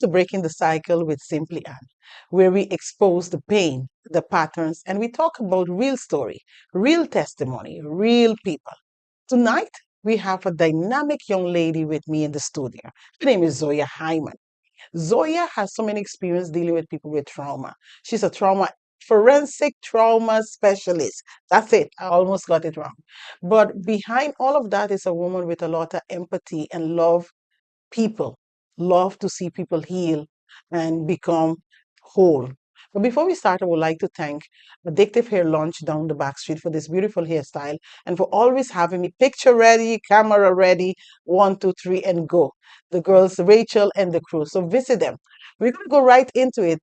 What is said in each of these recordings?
to Breaking the Cycle with Simply Anne, where we expose the pain, the patterns, and we talk about real story, real testimony, real people. Tonight, we have a dynamic young lady with me in the studio. Her name is Zoya Hyman. Zoya has so many experience dealing with people with trauma. She's a forensic trauma specialist. That's it. I almost got it wrong. But behind all of that is a woman with a lot of empathy and people, love to see people heal and become whole. But before we start, I would like to thank Addictive Hair Launch down the back street for this beautiful hairstyle and for always having me picture ready, camera ready, one, two, three, and go. The girls, Rachel and the crew. So visit them. We're going to go right into it.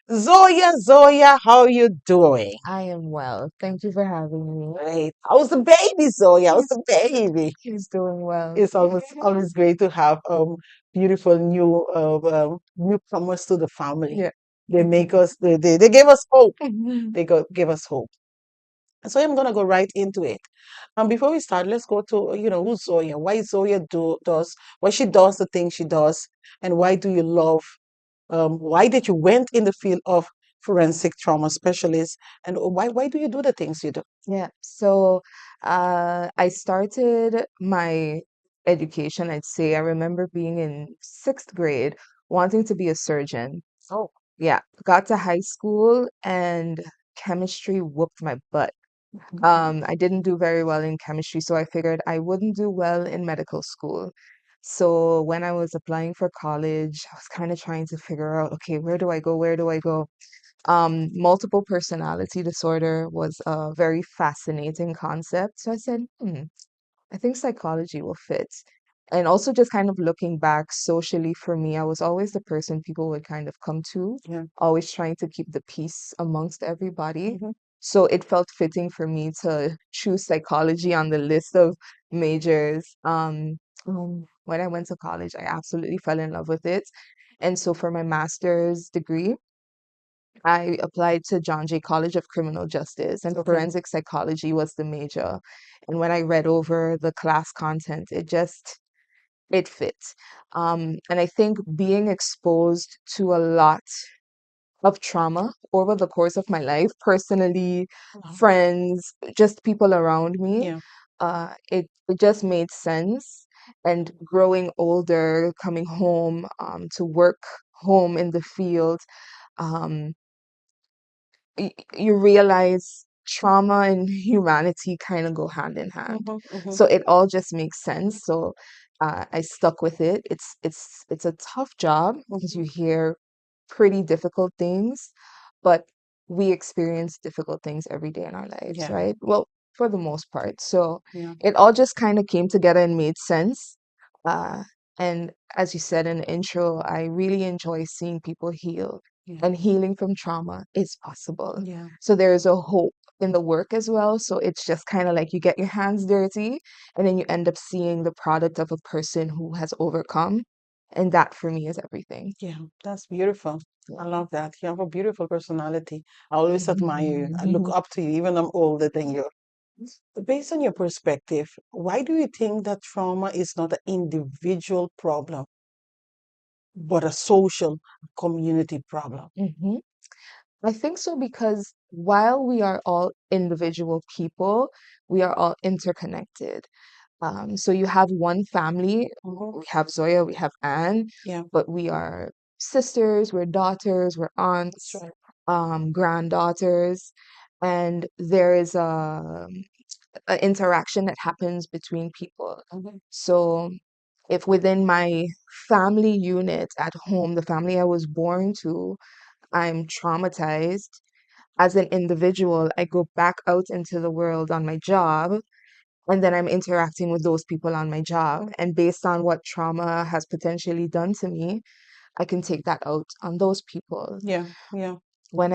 Zoya, how you doing? I am well. Thank you for having me. Great. How's the baby, Zoya? How's the baby? He's doing well. It's always great to have beautiful newcomers to the family. Yeah. They make us they give us hope. Give us hope. So I'm gonna go right into it. Before we start, let's go to who's Zoya? Why Zoya does why she does the things she does, and why do you love? Why did you went in the field of forensic trauma specialist, and why do you do the things you do? Yeah. So I started my education, I'd say. I remember being in sixth grade, wanting to be a surgeon. Oh, Yeah. Got to high school and chemistry whooped my butt. I didn't do very well in chemistry, so I figured I wouldn't do well in medical school. So when I was applying for college, I was kind of trying to figure out, okay, where do I go? Where do I go? Multiple personality disorder was a very fascinating concept. So I said, I think psychology will fit. And also just kind of looking back socially for me, I was always the person people would kind of come to, yeah. always trying to keep the peace amongst everybody. Hmm. So it felt fitting for me to choose psychology on the list of majors. When I went to college, I absolutely fell in love with it. And so for my master's degree, I applied to John Jay College of Criminal Justice, and Okay. forensic psychology was the major. And when I read over the class content, it fit. And I think being exposed to a lot of trauma over the course of my life, personally, Wow. friends, just people around me, Yeah. it just made sense. And growing older, coming home to work home in the field, um, you realize trauma and humanity kind of go hand in hand. Hmm. Hmm. So it all just makes sense. So I stuck with it. It's a tough job because Hmm. you hear pretty difficult things, but we experience difficult things every day in our lives, Yeah. right? Well, for the most part. So Yeah. it all just kind of came together and made sense. Uh, and as you said in the intro, I really enjoy seeing people heal, Yeah. and healing from trauma is possible. Yeah. So there is a hope in the work as well. So it's just kind of like you get your hands dirty and then you end up seeing the product of a person who has overcome. And that for me is everything. Yeah, that's beautiful. I Yeah. love that. You have a beautiful personality. I always admire you. I look up to you, even I'm older than you. Based on your perspective, why do you think that trauma is not an individual problem, but a social community problem? Mhm. I think so because while we are all individual people, we are all interconnected. So you have one family, Hmm. we have Zoya, we have Anne, Yeah, but we are sisters, we're daughters, we're that's aunts, right. granddaughters, and there is a interaction that happens between people. Hmm. So if within my family unit at home, the family I was born to, I'm traumatized, as an individual, I go back out into the world on my job, and then I'm interacting with those people on my job. And based on what trauma has potentially done to me, I can take that out on those people. Yeah, yeah. When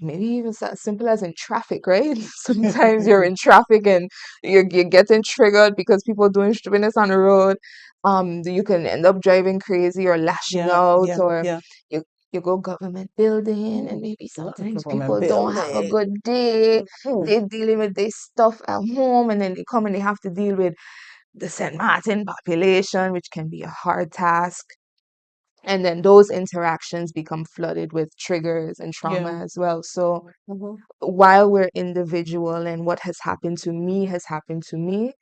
maybe even as simple as in traffic, right? Sometimes you're in traffic and you're getting triggered because people doing stupidness on the road. You can end up driving crazy or lashing Yeah, out, yeah, or yeah. you you go government building and Mm. maybe Not a sometimes government people don't have a building. good day. Mhm. They're dealing with their stuff at home and then they come and they have to deal with the St. Martin population, which can be a hard task. And then those interactions become flooded with triggers and Yeah. trauma as well. So Mm-hmm. while we're individual and what has happened to me,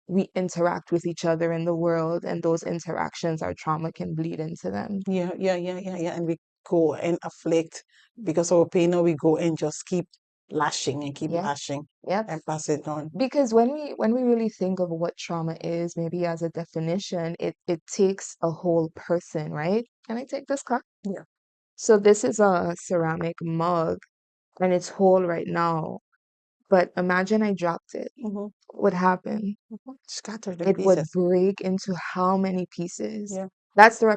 we interact with each other in the world, and those interactions, our trauma can bleed into them. Yeah, yeah, yeah, yeah, yeah. And we go and afflict because of our pain, now we go and just keep lashing and keep Yep, lashing yep. and pass it on. Because when we really think of what trauma is, maybe as a definition, it takes a whole person, right? Can I take this cup? Yeah. So this is a ceramic mug and it's whole right now. But imagine I dropped it. Mm-hmm. What would happen? Mm-hmm. Scattered in It would pieces. break into how many pieces? Yeah. That's the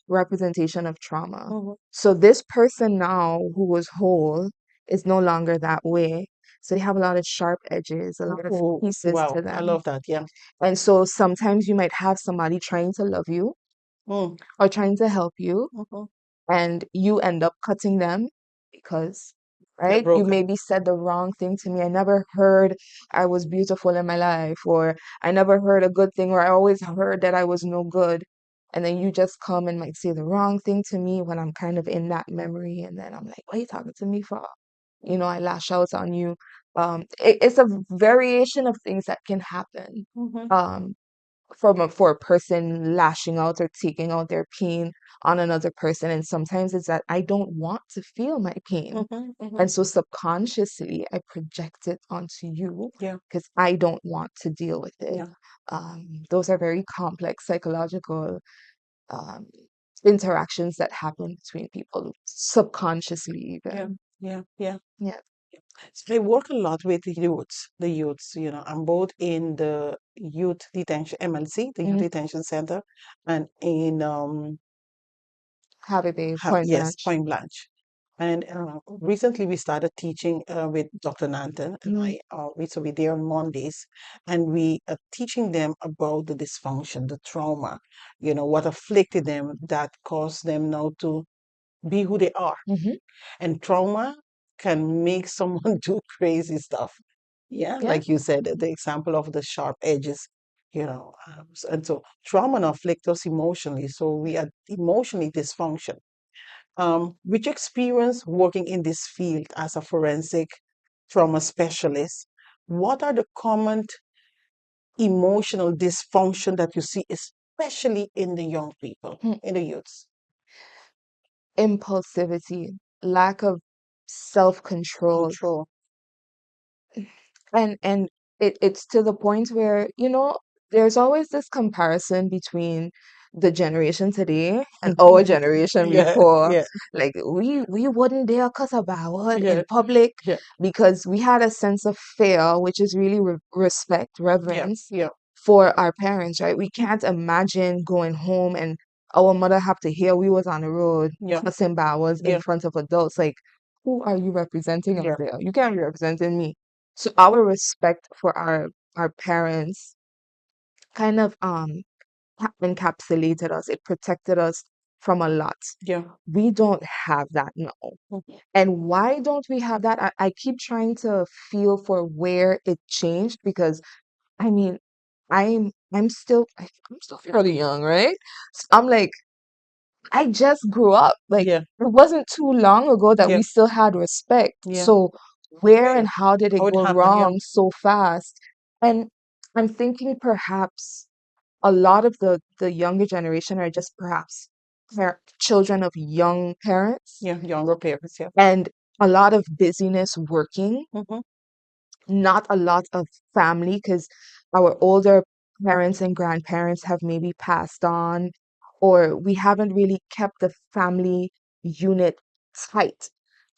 representation of trauma. Mm-hmm. So this person now who was whole is no longer that way. So they have a lot of sharp edges, a lot of Oh, pieces wow. to I them. love that. Yeah. And so sometimes you might have somebody trying to love you Mm. or trying to help you, Mm-hmm. and you end up cutting them because, They're right, you broken. maybe said the wrong thing to me. I never heard I was beautiful in my life, or I never heard a good thing, or I always heard that I was no good. And then you just come and might say the wrong thing to me when I'm kind of in that memory. And then I'm like, what are you talking to me for? I lash out on you. It's a variation of things that can happen. Mm-hmm. Um, for a person lashing out or taking out their pain on another person. And sometimes it's that I don't want to feel my pain. Mm-hmm. Mm-hmm. And so subconsciously, I project it onto you Yeah. because I don't want to deal with it. Yeah. Those are very complex psychological um, interactions that happen between people subconsciously, Yeah. even. Yeah. Yeah. Yeah. So I work a lot with the youths, I'm both in the youth detention MLC, the youth Hmm. detention center, and in Have Bay, Point yes, Blanche. Point Blanche. And recently we started teaching with Dr. Nanton and Mm-hmm. I. So we're there on Mondays, and we are teaching them about the dysfunction, the trauma, what afflicted them that caused them now to be who they are. And trauma can make someone do crazy stuff. Yeah, Yeah. like you said, the example of the sharp edges, and so trauma now afflicts us emotionally. So we are emotionally dysfunction. Which experience working in this field as a forensic trauma specialist? What are the common emotional dysfunction that you see, especially in the young people, Hmm. in the youths? Impulsivity, lack of self-control, Control. and it's to the point where there's always this comparison between the generation today and our generation Yeah, before. yeah, Like we wouldn't dare cuss about yeah, in public yeah, because we had a sense of fear, which is really respect, yeah, reverence yeah, for our parents, right? We can't imagine going home and our mother have to hear we was on the road yeah, cussing bowers in yeah, front of adults. Like, who are you representing up yeah, there? You can't be representing me. So our respect for our parents kind of encapsulated us. It protected us from a lot. yeah. We don't have that now. Mhm, And why don't we have that? I keep trying to feel for where it changed because I mean I'm still fairly young, right? So I'm like, I just grew up. Like, yeah, it wasn't too long ago that yeah, we still had respect. yeah. So where and Where? how did it How it go happened? Yeah, wrong so fast? And I'm thinking perhaps a lot of the younger generation are just perhaps children of young parents yeah. Younger parents. Yeah. and a lot of busyness working, Mm-hmm, not a lot of family because our older parents and grandparents have maybe passed on, or we haven't really kept the family unit tight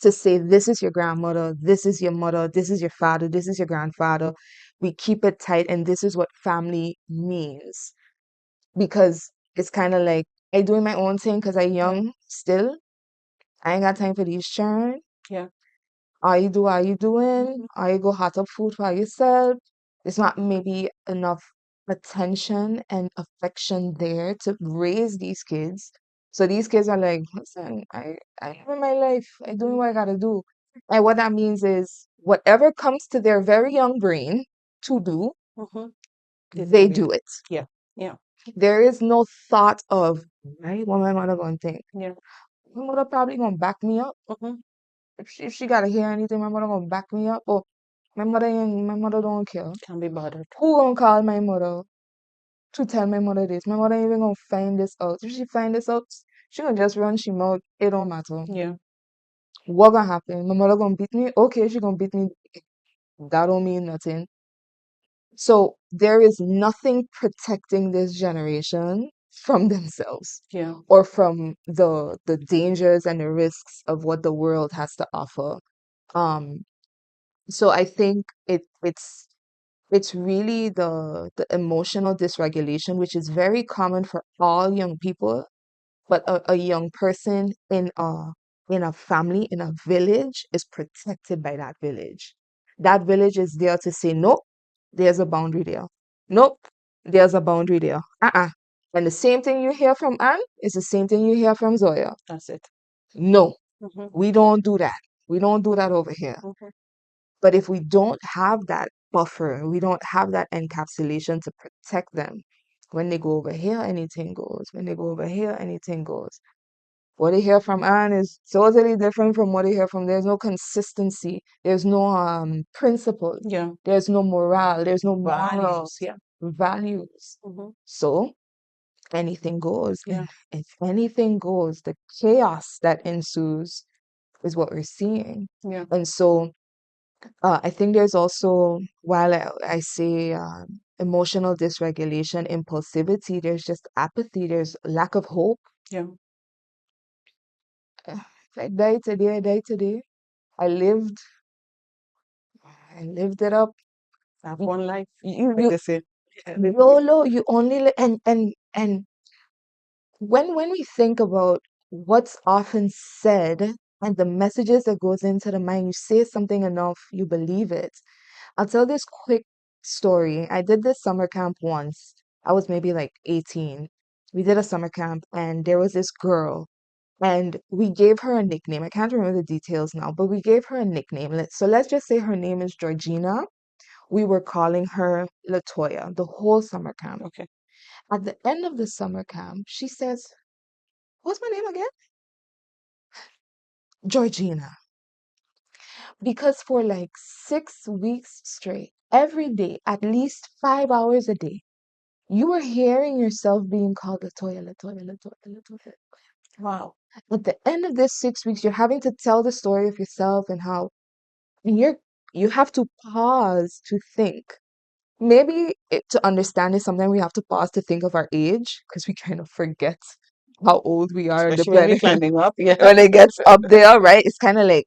to say, this is your grandmother, this is your mother, this is your father, this is your grandfather. We keep it tight, and this is what family means because it's kind of like I doing my own thing because I yeah, young still. I ain't got time for these churn. yeah. Are you doing? Mhm, Are you go hot up food for yourself? There's not maybe enough attention and affection there to raise these kids. So these kids are like, listen, I live my life. I doing what I gotta do. And what that means is whatever comes to their very young brain to do, mhm. They they do it. do it. Yeah, yeah, There is no thought of right? What my mother gonna think? Yeah. My mother probably gonna back me up. Mm-hmm. If she gotta hear anything, my mother gonna back me up. Or my mother don't care. Can't be bothered. Who gonna call my mother to tell my mother this? My mother ain't even gonna find this out. If she find this out, she gonna just run she mouth. It don't matter. Yeah. What gonna happen? My mother gonna beat me? Okay, she gonna beat me. That don't mean nothing. So there is nothing protecting this generation from themselves Yeah. or from the dangers and the risks of what the world has to offer. Um, so I think it's really the emotional dysregulation, which is very common for all young people, but a young person in a family, in a village, is protected by that village. That village is there to say, nope, there's a boundary there. Nope, there's a boundary there. And the same thing you hear from Anne is the same thing you hear from Zoya. That's it. No, Mm-hmm. we don't do that. We don't do that over here. Mm-hmm. But if we don't have that buffer, we don't have that encapsulation to protect them, when they go over here, anything goes. When they go over here, anything goes. What they hear from Anne is totally different from what they hear from. There's no consistency. There's no principle. Yeah. There's no morale. There's no moral Values. Yeah. values. Mm-hmm. So anything goes. Yeah. And if anything goes, the chaos that ensues is what we're seeing. Yeah. And so I think there's also, while I say emotional dysregulation, impulsivity, there's just apathy, there's lack of hope. Yeah. If I die today, I die today. I lived, I lived it up. Have You, one life, you, like you they say. Yeah. YOLO, you only and when we think about what's often said and the messages that goes into the mind, you say something enough, you believe it. I'll tell this quick story. I did this summer camp once. I was maybe like 18. We did a summer camp, and there was this girl, and we gave her a nickname. I can't remember the details now, but we gave her a nickname. So let's just say her name is Georgina. We were calling her Latoya the whole summer camp. Okay. At the end of the summer camp, she says, "What's my name again?" Georgina. Because for like 6 weeks straight, every day, at least 5 hours a day, you were hearing yourself being called Latoya, Latoya, Latoya, Latoya. Wow. At the end of this 6 weeks, you're having to tell the story of yourself and how and you have to pause to think. Maybe to understand it, sometimes we have to pause to think of our age because we kind of forget how old we are, Especially when we're depending climbing up. Yeah. when it gets up there, right? It's kind of like,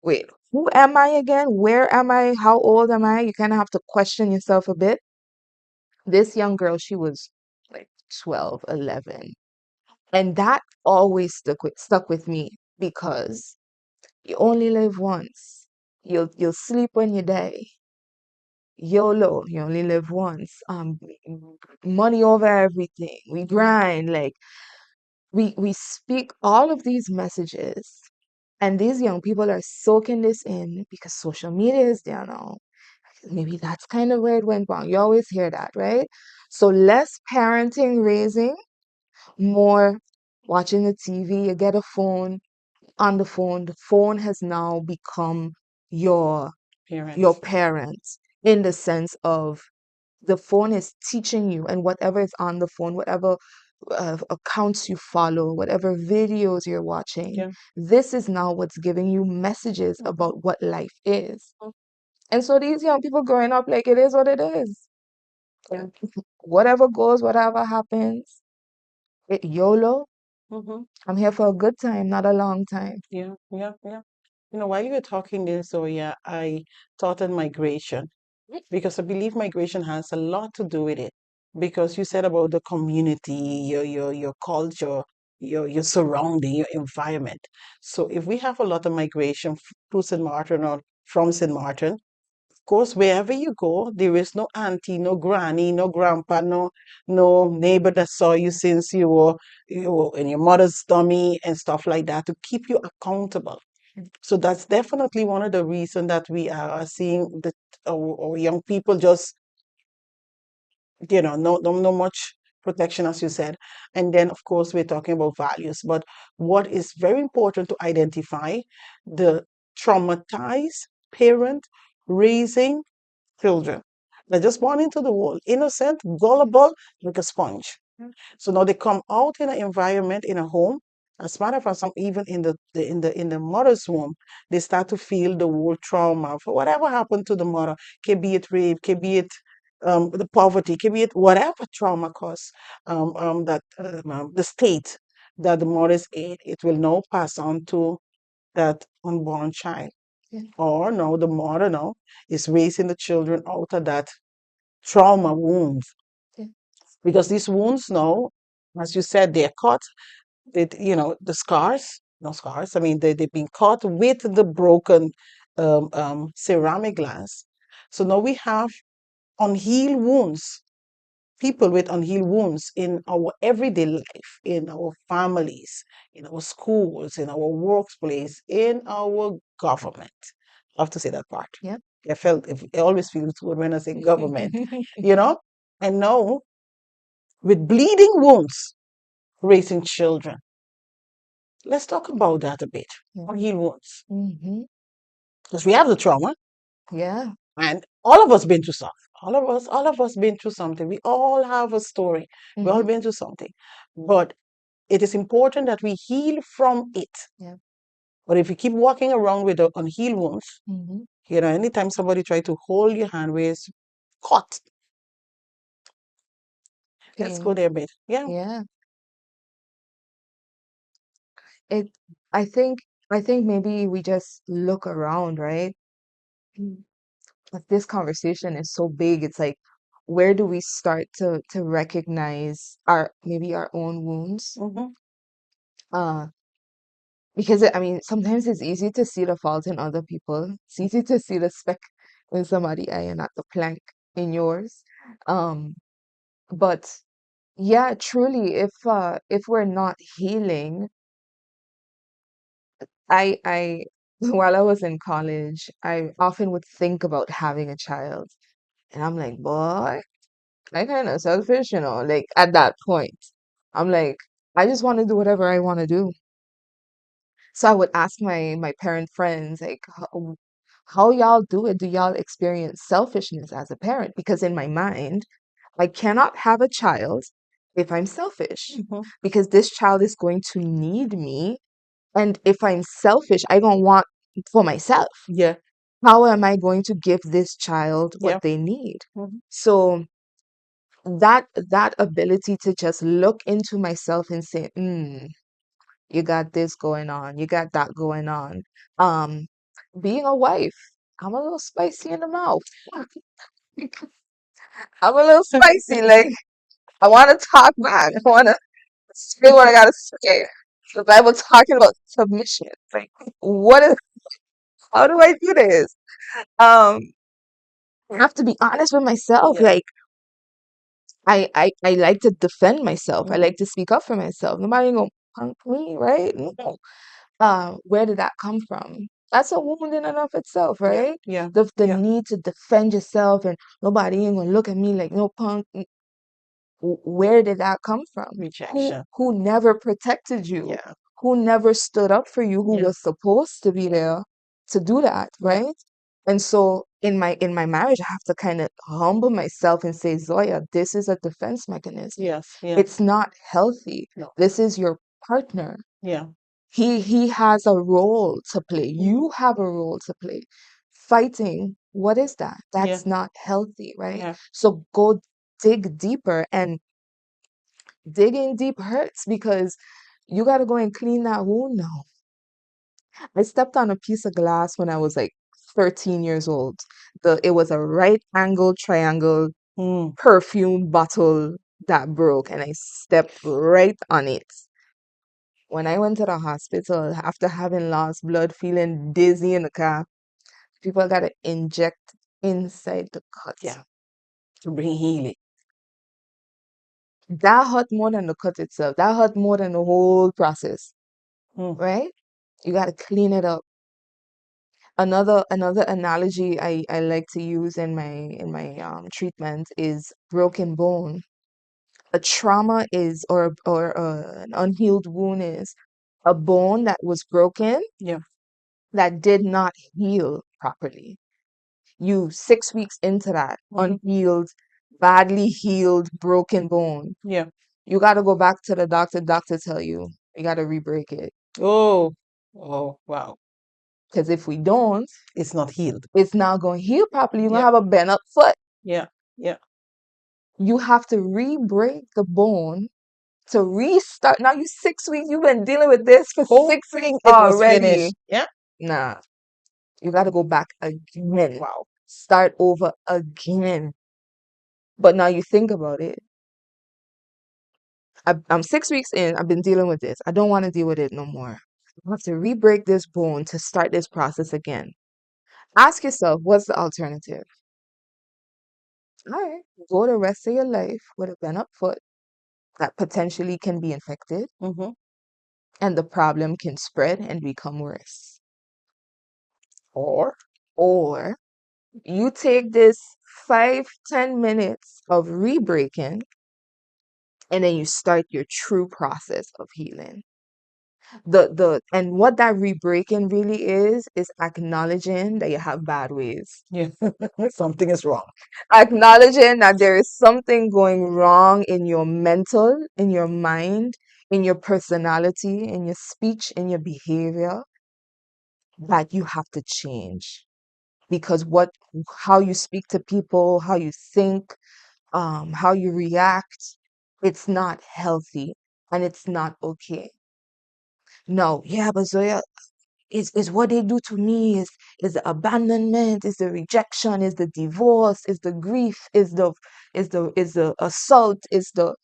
wait, who am I again? Where am I? How old am I? You kind of have to question yourself a bit. This young girl, she was like 12, 11. And that always stuck with me because you only live once. You'll sleep when you die. YOLO, you only live once. Money over everything. We grind, like we speak all of these messages, and these young people are soaking this in because social media is there now. Maybe that's kind of where it went wrong. You always hear that, right? So less parenting, raising, more watching the TV. You get a phone. On the phone, the phone has now become your Parents. parent, in the sense of the phone is teaching you, and whatever is on the phone, whatever accounts you follow, whatever videos you're watching, Yeah. this is now what's giving you messages Mm-hmm. about what life is. And so these young people growing up like it is what it is. Yeah. Whatever goes, whatever happens, YOLO. Mm-hmm. I'm here for a good time, not a long time. Yeah. Yeah. Yeah. While you were talking this, so yeah, I thought on migration because I believe migration has a lot to do with it. Because you said about the community, your culture, your surrounding, your environment. So if we have a lot of migration to St. Martin or from St. Martin, of course, wherever you go, there is no auntie, no granny, no grandpa, no neighbor that saw you since you were in your mother's tummy and stuff like that to keep you accountable. So that's definitely one of the reasons that we are seeing that our young people just, no much protection, as you said. And then, of course, we're talking about values. But what is very important to identify the traumatized parent raising children. They're just born into the world, innocent, gullible, like a sponge. So now they come out in an environment in a home. As a matter of fact, some even in the mother's womb, they start to feel the whole trauma for whatever happened to the mother. Can be it rape, can be it the poverty, can be it whatever trauma caused that the state that the mother is in, it will now pass on to that unborn child. Yeah. Or no, the mother now is raising the children out of that trauma wounds, Yeah. because these wounds now, as you said, they're caught with, the scars, no scars, I mean, they've been caught with the broken ceramic glass. So now we have unhealed wounds, people with unhealed wounds in our everyday life, in our families, in our schools, in our workplace, in our government. I have to say that part. Yeah. It always feels good when I say government, you know? And now, with bleeding wounds, raising children. Let's talk about that a bit. Yeah. Unhealed wounds. Mm-hmm. Because we have the trauma, Yeah. and all of us been through something. All of us been through something. We all have a story. We all Mm-hmm. been through something. But it is important that we heal from it. Yeah. But if you keep walking around with the unhealed wounds, Mm-hmm. anytime somebody try to hold your hand where it's caught, let's go Pain. there a bit. Yeah. Yeah. It I think I think maybe we just look around, right? Mm. But this conversation is so big. It's like, where do we start to recognize our maybe our own wounds? Mm-hmm. Uh, because I mean, sometimes it's easy to see the fault in other people. It's easy to see the speck in somebody eye and not the plank in yours. Um, but yeah, truly, if we're not healing, I while I was in college, I often would think about having a child. And I'm like, boy, I kind of selfish, like at that point. I'm like, I just want to do whatever I want to do. So I would ask my parent friends, like, how y'all do it? Do y'all experience selfishness as a parent? Because in my mind, I cannot have a child if I'm selfish, Mm-hmm. because this child is going to need me. And if I'm selfish, I don't want for myself. Yeah. How am I going to give this child what Yeah. they need? Mm-hmm. So that ability to just look into myself and say, you got this going on, you got that going on. Um, being a wife, I'm a little spicy in the mouth. I'm a little spicy. Like, I want to talk back. I want to say what I gotta say. The Bible talking about submission. Like, what is? How do I do this? Um, I have to be honest with myself. Yeah. Like, I like to defend myself. I Mm-hmm. like to speak up for myself. Nobody gonna punk me, right? No. Where did that come from? That's a wound in and of itself, Yeah. right? Yeah. The Yeah. need to defend yourself and nobody ain't gonna look at me like no punk. Where did that come from? Who Rejection. who never protected you? Yeah. Who never stood up for you? Who Yeah. was supposed to be there to do that, Yeah. right? And so in my marriage, I have to kind of humble myself and say, Zoya, this is a defense mechanism. Yes. Yeah. It's not healthy. No. This is your partner. Yeah. He has a role to play. Mm-hmm. You have a role to play. Fighting, what is that? Yeah. That's not healthy, right? Yeah. So go dig deeper, and digging deep hurts because you got to go and clean that wound now. I stepped on a piece of glass when I was like 13 years old. It was a right angle triangle Mm. perfume bottle that broke, and I stepped right on it. When I went to the hospital after having lost blood, feeling dizzy in the car, people got to inject inside the cut. Yeah. To bring healing. That hurt more than the cut itself. That hurt more than the whole process, Mm. right? You got to clean it up. Another analogy I like to use in my treatment is broken bone. A trauma is, or an unhealed wound is a bone that was broken Yeah. that did not heal properly. You 6 weeks into that unhealed, badly healed, broken bone, Yeah. you got to go back to the doctor. Doctor tell you got to re-break it. Oh. Oh, wow. Because if we don't, It's not healed. it's not going to heal properly. You're going Yeah. to have a bent up foot. Yeah. Yeah. You have to re-break the bone to restart. Now you 6 weeks, you've been dealing with this for Hoping 6 weeks it was already. finished. Yeah. Nah, you got to go back again. Wow. Start over again. But now you think about it. I'm 6 weeks in. I've been dealing with this. I don't want to deal with it no more. I have to re-break this bone to start this process again. Ask yourself, what's the alternative? All right, go the rest of your life with a bent up foot that potentially can be infected, Mm-hmm. and the problem can spread and become worse. Or Or you take this 5-10 minutes of re-breaking, and then you start your true process of healing. And what that re-breaking really is acknowledging that you have bad ways. yeah, something is wrong. Acknowledging that there is something going wrong in your mental, in your mind, in your personality, in your speech, in your behavior, that you have to change. Because how you speak to people, how you think, how you react, it's not healthy and it's not okay. No, yeah, but Zoya, is what they do to me, is the abandonment, is the rejection, is the divorce, is the grief, is the assault, is the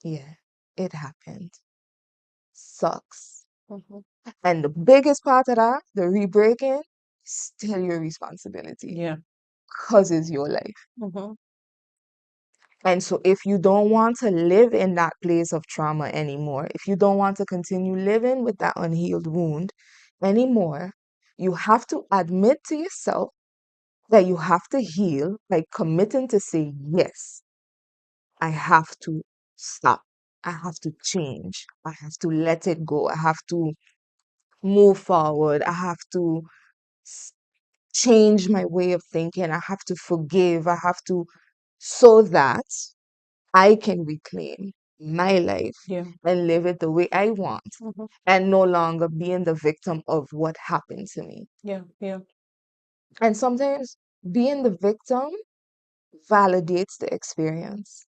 yeah, it happened. Sucks. Mhm. And the biggest part of that, the re-breaking, still your responsibility Yeah. because it's your life. Mm-hmm. And so if you don't want to live in that place of trauma anymore, if you don't want to continue living with that unhealed wound anymore, you have to admit to yourself that you have to heal by committing to say, yes, I have to stop. I have to change. I have to let it go. I have to move forward. I have to s- change my way of thinking. I have to forgive. I have to, so that I can reclaim my life Yeah. and live it the way I want Mm-hmm. and no longer being the victim of what happened to me. Yeah. Yeah. And sometimes being the victim validates the experience.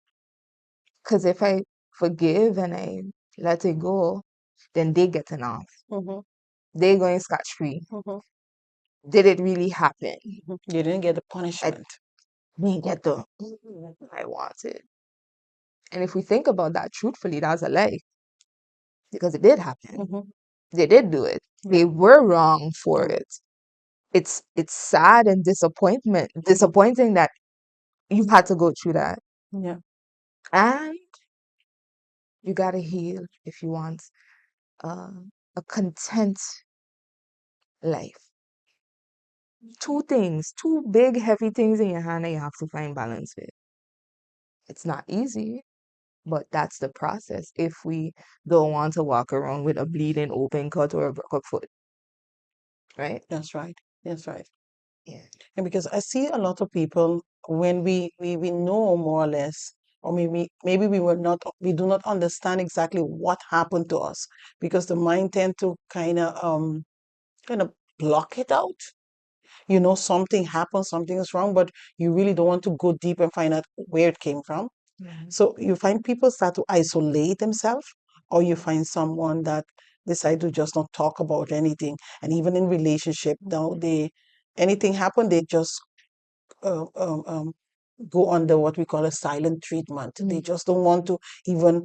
Because if I forgive and I let it go, then they getting off. Mm-hmm. They going scotch free. Mm-hmm. Did it really happen? Mm-hmm. You didn't get the I punishment. didn't get the I wanted. And if we think about that truthfully, that's a lie because it did happen. Mm-hmm. They did do it. Yeah. They were wrong for Mm. it. It's sad and disappointing that you had to go through that. Yeah. And you gotta heal if you want uh, a content life. Two things, two big heavy things in your hand that you have to find balance with. It's not easy, but that's the process if we don't want to walk around with a bleeding open cut or a broke up foot, right? That's right. That's right. Yeah. And because I see a lot of people when we know more or less, or maybe we do not understand exactly what happened to us because the mind tend to kind of block it out. You know something happened, something is wrong, but you really don't want to go deep and find out where it came from. Mhm. So you find people start to isolate themselves, or you find someone that decide to just not talk about anything. And even in relationship now, they anything happen, they just uh, um, um, go under what we call a silent treatment. They Mhm. just don't want to even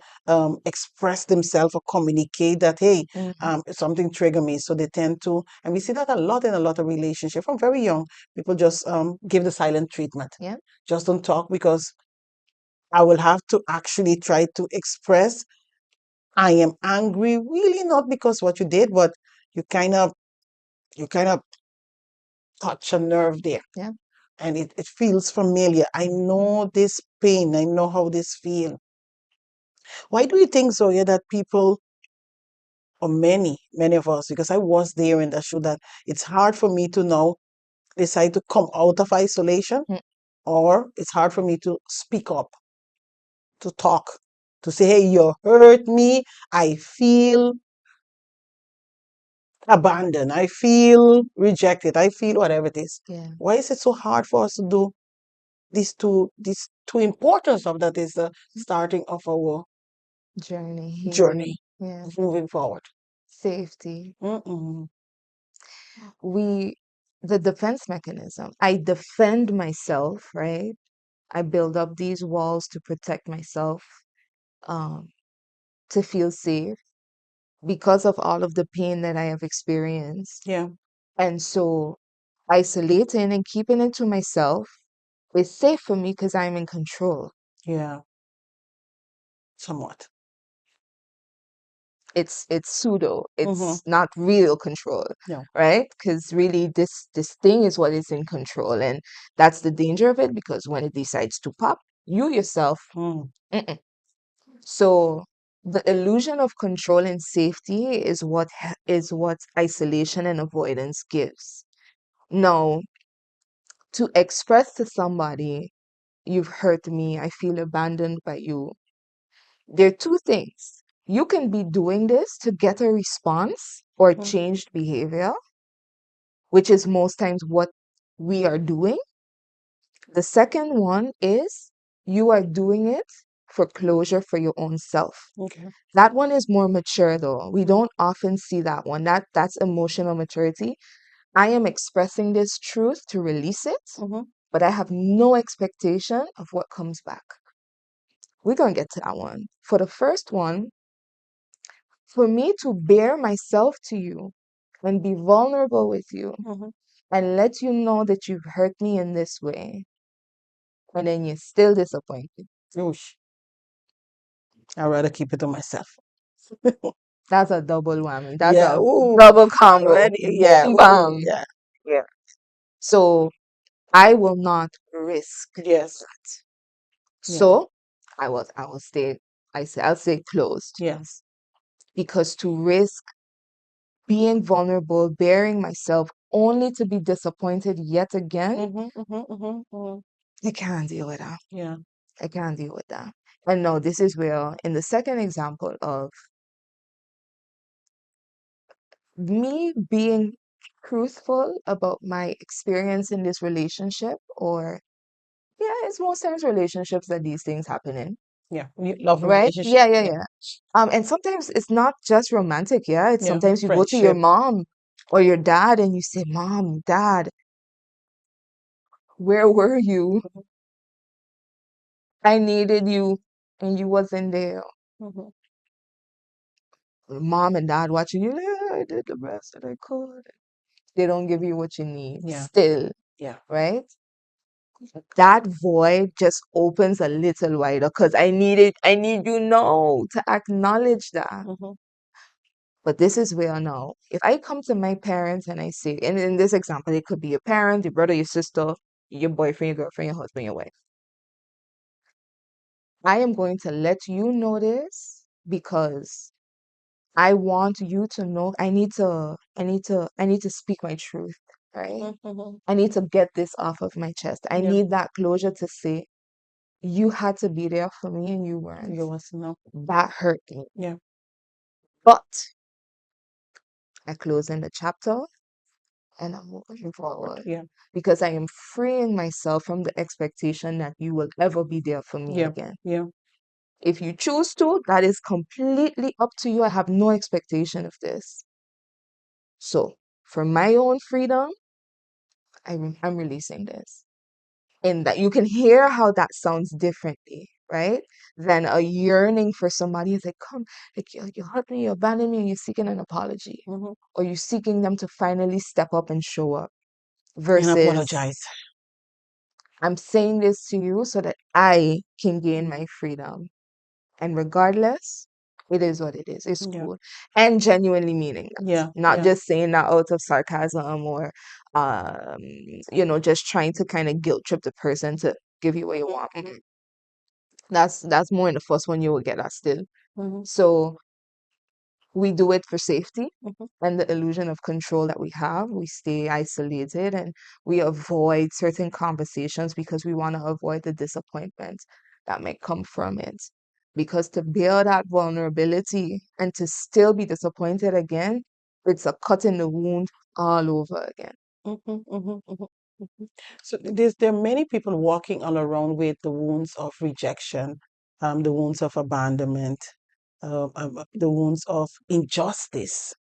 express themselves or communicate that, hey, Mhm. something trigger me. So they tend to, and we see that a lot in a lot of relationships from very young. People just give the silent treatment. Yeah. Just don't talk because I will have to actually try to express I am angry, really not because what you did, but you kind of you kind of touch a nerve there. Yeah. and it feels familiar. I know this pain. I know how this feels. Why do you think, Zoya, that people, or many of us, because I was there in that show, that it's hard for me to now decide to come out of isolation, Mm, or it's hard for me to speak up, to talk, to say, hey, you hurt me. I feel abandoned. I feel rejected. I feel whatever it is. yeah, Why is it so hard for us to do these two importance of that is the starting of our journey, journey healing, yeah, of moving forward? safety. Mm-mm. We, the defense mechanism, I defend myself, right? I build up these walls to protect myself, um, to feel safe because of all of the pain that I have experienced. Yeah, And so isolating and keeping it to myself is safe for me because I'm in control. yeah, somewhat. It's pseudo. Mm-hmm. It's not real control, No. right? Because really this thing is what is in control. And that's the danger of it because when it decides to pop, you yourself, Mm. mm-mm. So the illusion of control and safety is is what isolation and avoidance gives. Now, to express to somebody, you've hurt me, I feel abandoned by you. There are two things. You can be doing this to get a response or Mm. changed behavior, which is most times what we are doing. The second one is you are doing it for closure for your own self. Okay. That one is more mature though. We Mm. don't often see that one. That's emotional maturity. I am expressing this truth to release it, Mm-hmm. but I have no expectation of what comes back. We're going to get to that one. For the first one, for me to bare myself to you and be vulnerable with you Mm-hmm. and let you know that you've hurt me in this way, and then you're still disappointed. Oosh. I'd rather keep it to myself. That's a double whammy. That's Yeah. a Ooh. double combo. Yeah. Boom, Ooh. bam. Yeah. Yeah. So I will not risk Yes. that. Yeah. So I will stay, I'll stay closed Yes. because to risk being vulnerable, bearing myself only to be disappointed yet again, Mm-hmm. Mm-hmm. Mm-hmm. Mm-hmm. I can't deal with that. Yeah. I can't deal with that. And no, this is where in the second example of me being truthful about my experience in this relationship, or yeah, it's most times relationships that these things happen in, Yeah. Love right? relationship. Yeah, yeah, Yeah. yeah. And sometimes it's not just romantic, yeah. It's Yeah. sometimes you go to your Friendship. mom or your dad and you say, Mom, Dad, where were you? Mm-hmm. I needed you and you wasn't there. Mm-hmm. Mom and dad watching you, "Yeah, I did the best that I could." They don't give you what you need Yeah. still, Yeah. right? That void just opens a little wider because I need you now to acknowledge that. Mm-hmm. But this is where now, if I come to my parents and I say, and in this example, it could be your parent, your brother, your sister, your boyfriend, your girlfriend, your husband, your wife. I am going to let you know this because I want you to know I need to speak my truth, right? Mm-hmm. Mm-hmm. I need to get this off of my chest. I Yeah. need that closure to say, you had to be there for me and you weren't. You was no. That hurt me. Yeah. But I close in the chapter and I'm moving forward Yeah. because I am freeing myself from the expectation that you will ever be there for me Yeah. again. Yeah. If you choose to, that is completely up to you. I have no expectation of this. So, for my own freedom, I'm releasing this. And that you can hear how that sounds differently, right? Than a yearning for somebody who's like, come, like you hurt me, you abandoned me, and you're seeking an apology. Mm-hmm. Or you're seeking them to finally step up and show up. And Versus, apologize. I'm saying this to you so that I can gain my freedom. And regardless, it is what it is. It's Yeah. cool. And genuinely meaning that. Yeah. Not Yeah. just saying that out of sarcasm or um, just trying to kind of guilt trip the person to give you what you want. That's more in the first one you will get that still. Mhm. So we do it for safety Mhm. and the illusion of control that we have. We stay isolated and we avoid certain conversations because we want to avoid the disappointment that may come from it. Because to bear that vulnerability and to still be disappointed again, it's a cut in the wound all over again. Mhm, mhm, mhm, mhm. So there are many people walking all around with the wounds of rejection, the wounds of abandonment, the wounds of injustice,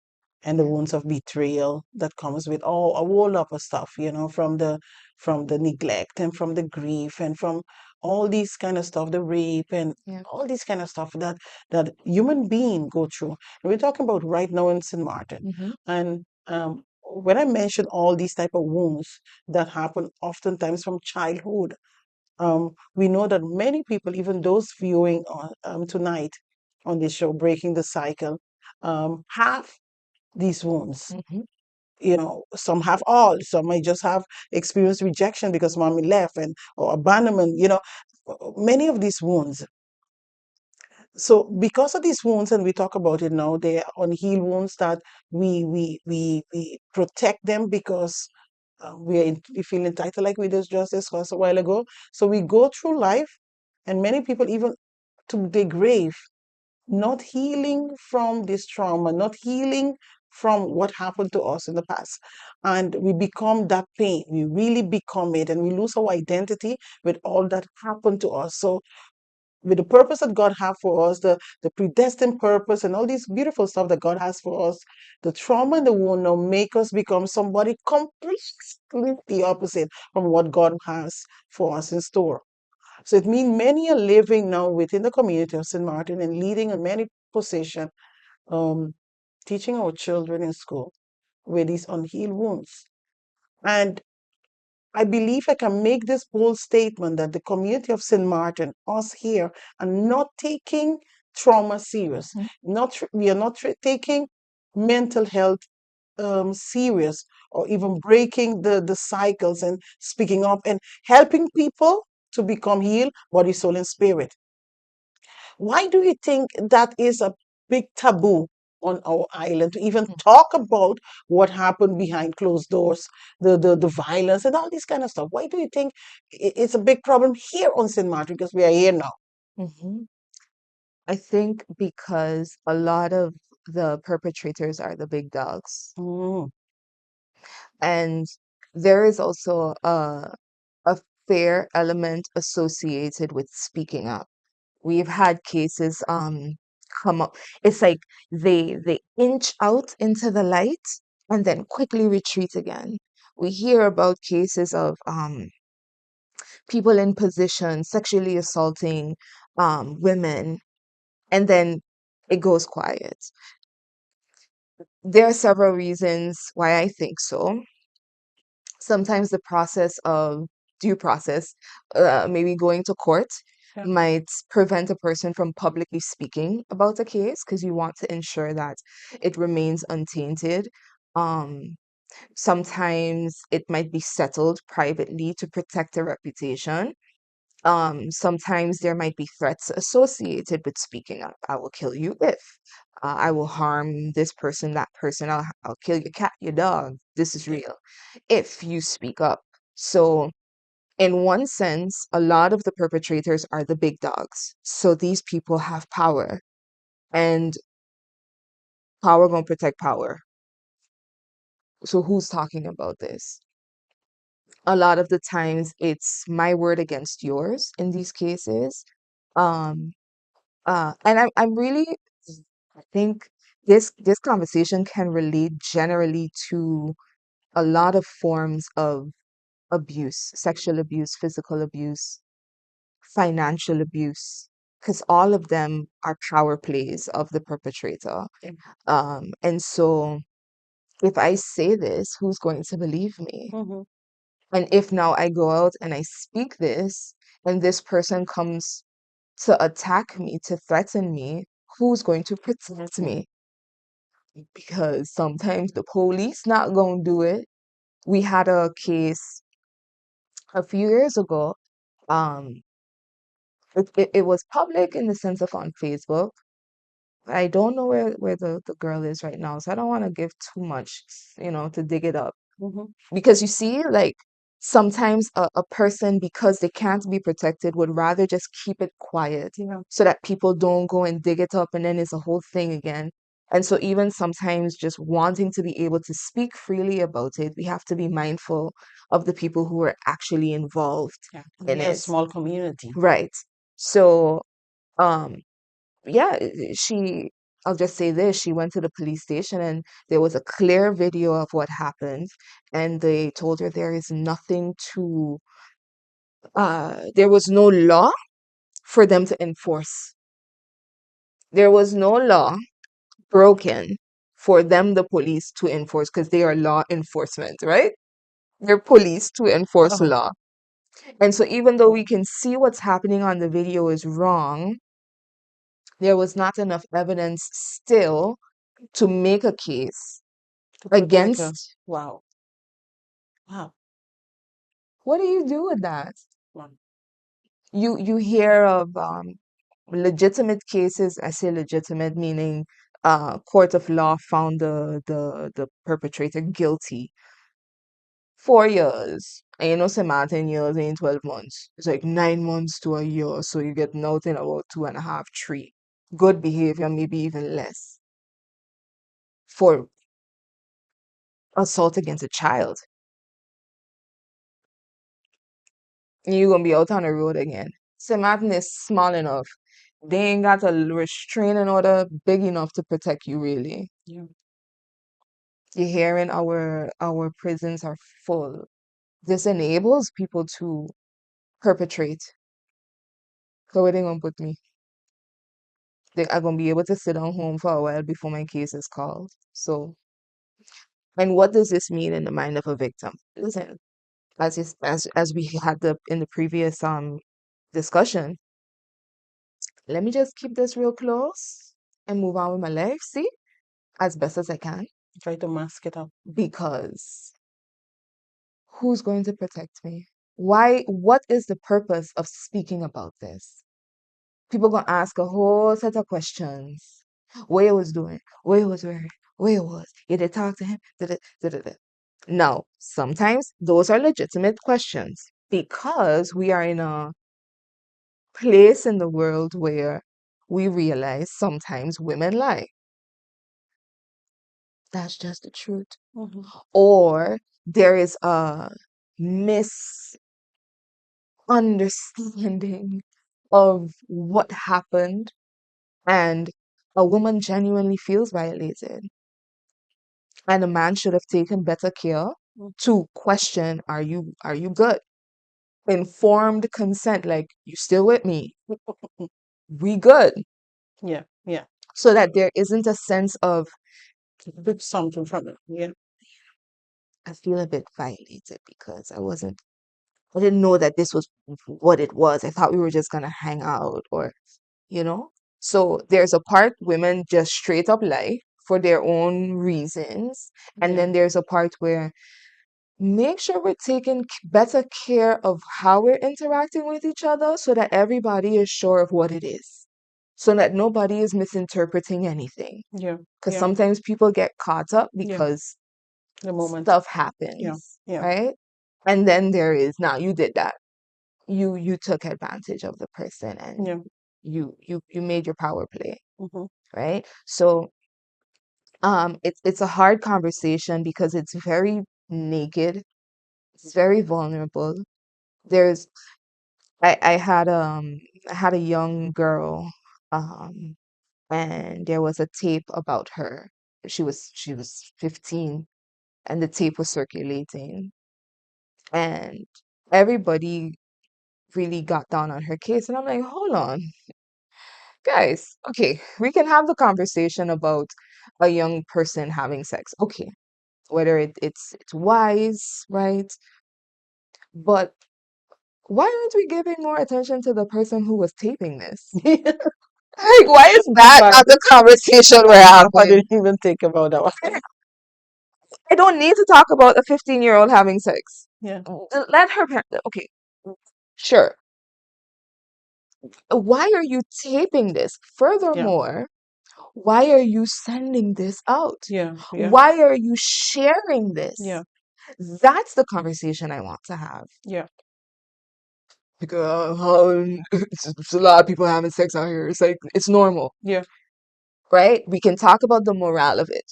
and the Yeah. wounds of betrayal that comes with all a whole lot of stuff, from the neglect and from the grief and from all these kind of stuff, the rape and Yeah. all these kind of stuff that human being go through. And we're talking about right now in St. Martin. Hmm. And when I mention all these type of wounds that happen oftentimes from childhood, we know that many people, even those viewing tonight on this show, Breaking the Cycle, have these wounds. Hmm. Some have all. Some may just have experienced rejection because mommy left and or abandonment. Many of these wounds. So because of these wounds, and we talk about it now, they are unhealed wounds that we protect them because we feel entitled, like we just discussed a while ago. So we go through life, and many people even to the grave, not healing from this trauma, not healing from what happened to us in the past. And we become that pain. We really become it, and we lose our identity with all that happened to us. So with the purpose that God has for us, the predestined purpose and all these beautiful stuff that God has for us, the trauma and the wound now make us become somebody completely opposite from what God has for us in store. So it means many are living now within the community of St. Martin and leading in many positions, um, teaching our children in school with these unhealed wounds. And I believe I can make this bold statement that the community of St. Martin, us here, are not taking trauma serious. Hmm. We are not taking mental health serious, or even breaking the cycles and speaking up and helping people to become healed, body, soul, and spirit. Why do you think that is a big taboo on our island to even talk about what happened behind closed doors, the violence and all this kind of stuff? Why do you think it's a big problem here on St. Martin? Because we are here now. Hmm. I think because a lot of the perpetrators are the big dogs. Mm, And there is also a fair element associated with speaking up. We've had cases come up. It's like they inch out into the light and then quickly retreat again. We hear about cases of people in position sexually assaulting women, and then it goes quiet. There are several reasons why I think so. Sometimes the process of due process, maybe going to court, yeah. might prevent a person from publicly speaking about a case because you want to ensure that it remains untainted. Um, Sometimes it might be settled privately to protect a reputation. Sometimes there might be threats associated with speaking up. I will kill you if I will harm this person, that person. I'll kill your cat, your dog. This is real. If you speak up. So, in one sense, a lot of the perpetrators are the big dogs. So these people have power, and power gonna protect power. So who's talking about this? A lot of the times, it's my word against yours in these cases. Um, and I'm really, I think this conversation can relate generally to a lot of forms of abuse, sexual abuse, physical abuse, financial abuse, because all of them are power plays of the perpetrator. And so if I say this, who's going to believe me? Mm-hmm. And if now I go out and I speak this, and this person comes to attack me, to threaten me, who's going to protect me? Because sometimes the police not gonna do it. We had a case a few years ago. Um, it was public in the sense of on Facebook. I don't know where the girl is right now, so I don't want to give too much, to dig it up. Mm-hmm. Because you see, like sometimes a person, because they can't be protected, would rather just keep it quiet Yeah. so that people don't go and dig it up and then it's a whole thing again. And so even sometimes just wanting to be able to speak freely about it, we have to be mindful of the people who are actually involved Yeah. in It's a it. small community. Right. So, um, yeah, I'll just say this, she went to the police station and there was a clear video of what happened, and they told her there was no law for them to enforce. There was no law broken for them, the police, to enforce, because they are law enforcement, right? They're police to enforce Uh-huh. law. And so even though we can see what's happening on the video is wrong, there was not enough evidence still to make a case To protect her. against. Wow. Wow. What do you do with that? Wow. You hear of legitimate cases. I say legitimate meaning court of law found the perpetrator guilty. 4 years. And you know, say Maarten years ain't 12 months. It's like 9 months to a year. So you get nothing about two and a half, three. Good behavior, maybe even less for assault against a child. You're gonna be out on the road again. So Maarten is small enough. They ain't got a restraining order big enough to protect you, really. Yeah. You're hearing our prisons are full. This enables people to perpetrate. So where they gonna put me? They are gonna be able to sit down home for a while before my case is called. So, and what does this mean in the mind of a victim? Listen, as we had in the previous discussion, let me just keep this real close and move on with my life, see, as best as I can, Try to mask it up. because who's going to protect me? Why? What is the purpose of speaking about this? People gonna ask a whole set of questions. What you was doing, what you was wearing, where you was. You did talk to him. Da-da, da-da-da. Now, sometimes those are legitimate questions because we are in a place in the world where we realize sometimes women lie. That's just the truth. Mm-hmm. Or there is a misunderstanding of what happened, and a woman genuinely feels violated, and a man should have taken better care to question, are you good? Informed consent, like, you still with me? We good? Yeah. Yeah. So that there isn't a sense of, Took something from it. Yeah. I feel a bit violated because I didn't know that this was what it was. I thought we were just gonna hang out, or you know? So there's a part women just straight up lie for their own reasons. And Yeah. then there's a part where make sure we're taking better care of how we're interacting with each other so that everybody is sure of what it is. So that nobody is misinterpreting anything. Yeah. Because Yeah. sometimes people get caught up Yeah. because The moment. stuff Yeah. happens, Yeah. right? And then there is, now you did that. You took advantage of the person, and Yeah. you made your power play, Mm-hmm. right? So it's a hard conversation because it's very naked, it's very vulnerable. There's I had a young girl, um and there was a tape about her. She was 15, and the tape was circulating, and everybody really got down on her case, and I'm like, hold on, guys, okay, we can have the conversation about a young person having sex, okay, whether it's wise, right? But why aren't we giving more attention to the person who was taping this? Like, why is In that fact, not the conversation we're I having? didn't even think about that one. I don't need to talk about a 15-year-old having sex. Yeah. Let her parent. Okay, sure. Why are you taping this? Yeah. Furthermore, why are you sending this out? Yeah. Yeah. Why are you sharing Yeah. this? That's the conversation I want to have. Yeah. Like, it's a lot of people having sex out here. It's like, it's normal, Yeah. right? We can talk about the morale of it.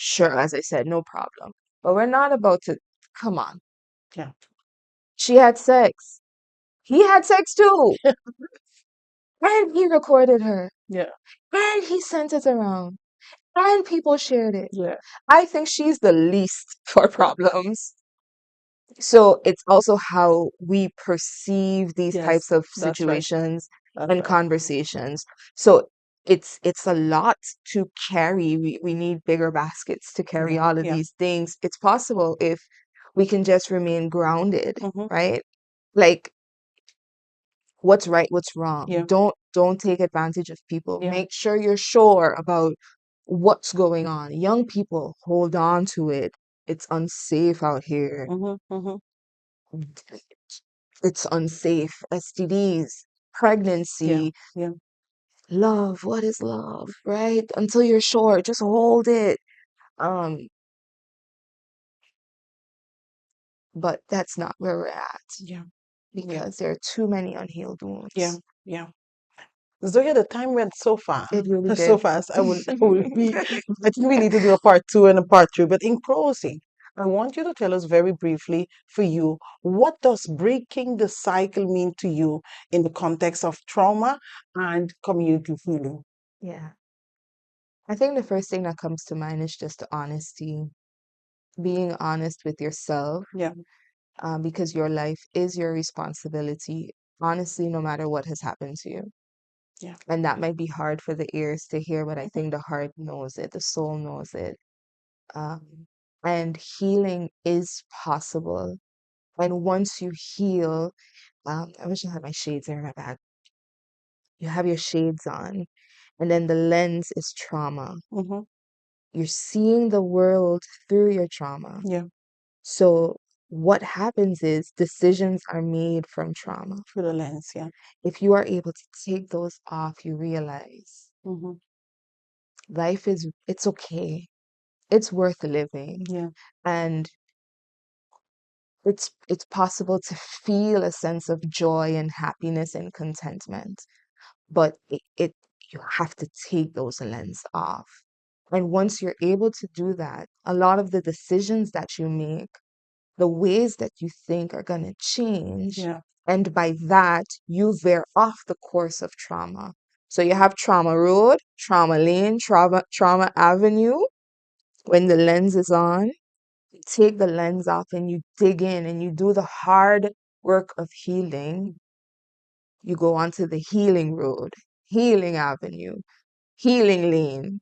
Sure, as I said, no problem. But we're not about to, come on. Yeah. She had sex. He had sex too. And he recorded her. Yeah. And he sent it around. And people shared it. Yeah. I think she's the least for problems. So it's also how we perceive these types Yes. of That's right. situations That's and right. conversations. So it's a lot to carry. We need bigger baskets to carry Yeah. all of Yeah. these things. It's possible if we can just remain grounded, Mm-hmm. right? Like what's right, what's wrong. Yeah. Don't take advantage of people. Yeah. Make sure you're sure about what's going on. Young people, hold on to it. It's unsafe out here. Mm-hmm. Mm-hmm. It's unsafe. STDs, Yeah. pregnancy, Yeah. love. What is love, right? Until you're sure, just hold it. Um, but that's not where we're at Yeah. Yeah. because there are too many unhealed Yeah. wounds. Yeah. Zoya, the time went so fast, It really so did. fast. I will be. I think we need to do a part two and a part three. But in closing, I want you to tell us very briefly for you, what does breaking the cycle mean to you in the context of trauma and community healing? Yeah. I think the first thing that comes to mind is just honesty, being honest with yourself, Yeah. because your life is your responsibility, honestly, no matter what has happened to you. Yeah. And that might be hard for the ears to hear, but I Mhm. think the heart knows it, the soul knows it. Um, and healing is possible. And once you heal, I wish I had my shades here in my bag. You have your shades on, and then the lens is trauma. Mm-hmm. You're seeing the world through your trauma. Yeah. So what happens is decisions are made from trauma. Through the lens. Yeah. If you are able to take those off, you realize Mm-hmm. it's okay. It's worth living. Yeah. And it's possible to feel a sense of joy and happiness and contentment. But you have to take those lenses off. And once you're able to do that, a lot of the decisions that you make, the ways that you think are going to change. Yeah. And by that, you veer off the course of trauma. So you have trauma road, trauma lane, trauma avenue. When the lens is on, you take the lens off and you dig in and you do the hard work of healing. You go onto the healing road, healing avenue, healing lane.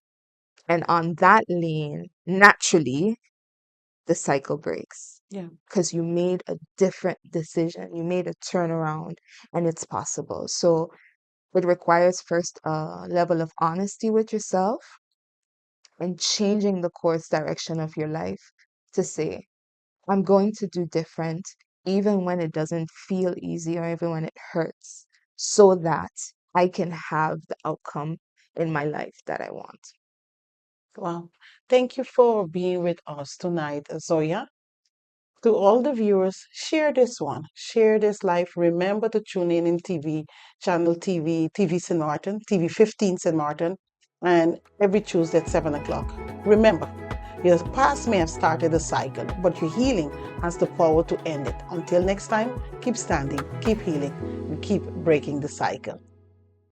And on that lane, naturally, the cycle breaks Yeah. because you made a different decision. You made a turnaround, and it's possible. So it requires first a level of honesty with yourself and changing the course direction of your life to say, I'm going to do different, even when it doesn't feel easy or even when it hurts, so that I can have the outcome in my life that I want. Wow. Thank you for being with us tonight, Zoya. To all the viewers, share this one, share this live. Remember to tune in TV, channel TV St. Martin, TV 15 St. Martin, and every Tuesday at 7 o'clock. Remember, your past may have started a cycle, but your healing has the power to end it. Until next time, keep standing, keep healing, and keep breaking the cycle.